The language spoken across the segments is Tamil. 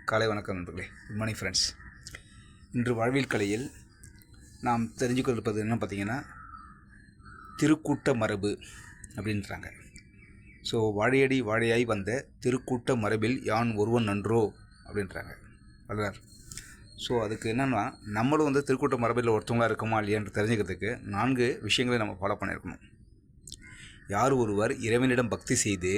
காலை வணக்கம் நண்பர்களே. Good morning friends. இன்று வாழ்வியல் கலையில் நாம் தெரிஞ்சுக்கொள்வது என்ன பார்த்தீங்கன்னா, திருக்கூட்ட மரபு அப்படின்றாங்க. ஸோ வாழையடி வாழையாய் வந்த திருக்கூட்ட மரபில் யான் ஒருவன் நன்றோ அப்படின்றாங்க வள்ளுவர். ஸோ அதுக்கு என்னென்னா, நம்மளும் திருக்கூட்ட மரபில் ஒருத்தவங்களாக இருக்குமா இல்லையான்னு தெரிஞ்சுக்கிறதுக்கு 4 விஷயங்களை நம்ம ஃபாலோ பண்ணியிருக்கணும். யார் ஒருவர் இறைவனிடம் பக்தி செய்து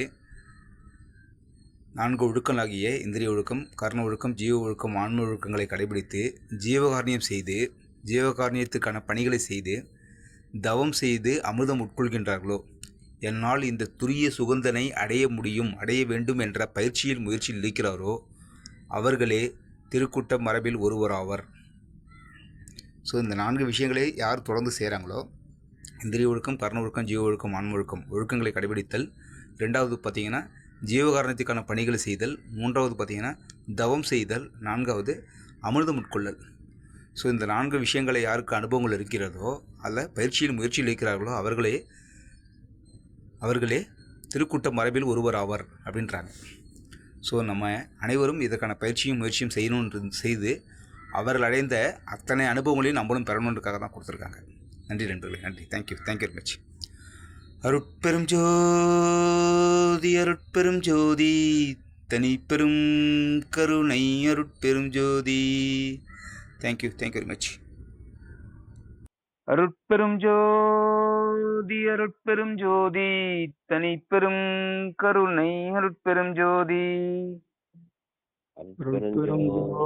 4 ஒழுக்கங்களாகிய இந்திரிய ஒழுக்கம், கர்ண ஒழுக்கம், ஜீவ ஒழுக்கம், ஆன்ம ஒழுக்கங்களை கடைபிடித்து ஜீவகாரணியம் செய்து ஜீவகாரணியத்துக்கான பணிகளை செய்து தவம் செய்து அமிர்தம் உட்கொள்கின்றார்களோ, என்னால் இந்த துரிய சுகந்தனை அடைய வேண்டும் என்ற பயிற்சியில் முயற்சியில் இருக்கிறாரோ அவர்களே திருக்கூட்ட மரபில் ஒருவராவர். ஸோ இந்த 4 விஷயங்களை யார் தொடர்ந்து செய்கிறாங்களோ, இந்திரிய ஒழுக்கம், கர்ண ஒழுக்கம், ஜீவ ஒழுக்கம், ஆன்ம ஒழுக்கம், ஒழுக்கங்களை கடைபிடித்தல், 2வது பார்த்திங்கன்னா ஜீவகாரணத்துக்கான பணிகளை செய்தல், 3வது பார்த்திங்கன்னா தவம் செய்தல், 4வது அமிர்தம் உட்கொள்ளல். ஸோ இந்த 4 விஷயங்களை யாருக்கு அனுபவங்கள் இருக்கிறதோ, அதில் பயிற்சியில் முயற்சியில் இருக்கிறார்களோ அவர்களே திருக்கூட்ட மரபில் ஒருவர் ஆவர் அப்படின்றாங்க. ஸோ நம்ம அனைவரும் இதற்கான பயிற்சியும் முயற்சியும் செய்து அவர்கள் அடைந்த அத்தனை அனுபவங்களையும் நம்மளும் பெறணுன்றதுக்காக தான் கொடுத்துருக்காங்க. நன்றி நண்பர்களே, நன்றி. Thank you very much. அருட்பெரும் ஜோதி அருட்பெரும் ஜோதி தனிப்பெரும் கருணை அருட்பெரும் ஜோதி. Thank you very much. அருட்பெரும் ஜோதி அருட்பெரும் ஜோதி தனிப்பெரும் கருணை அருட்பெரும் ஜோதி. அருட்பெரும் ஜோதி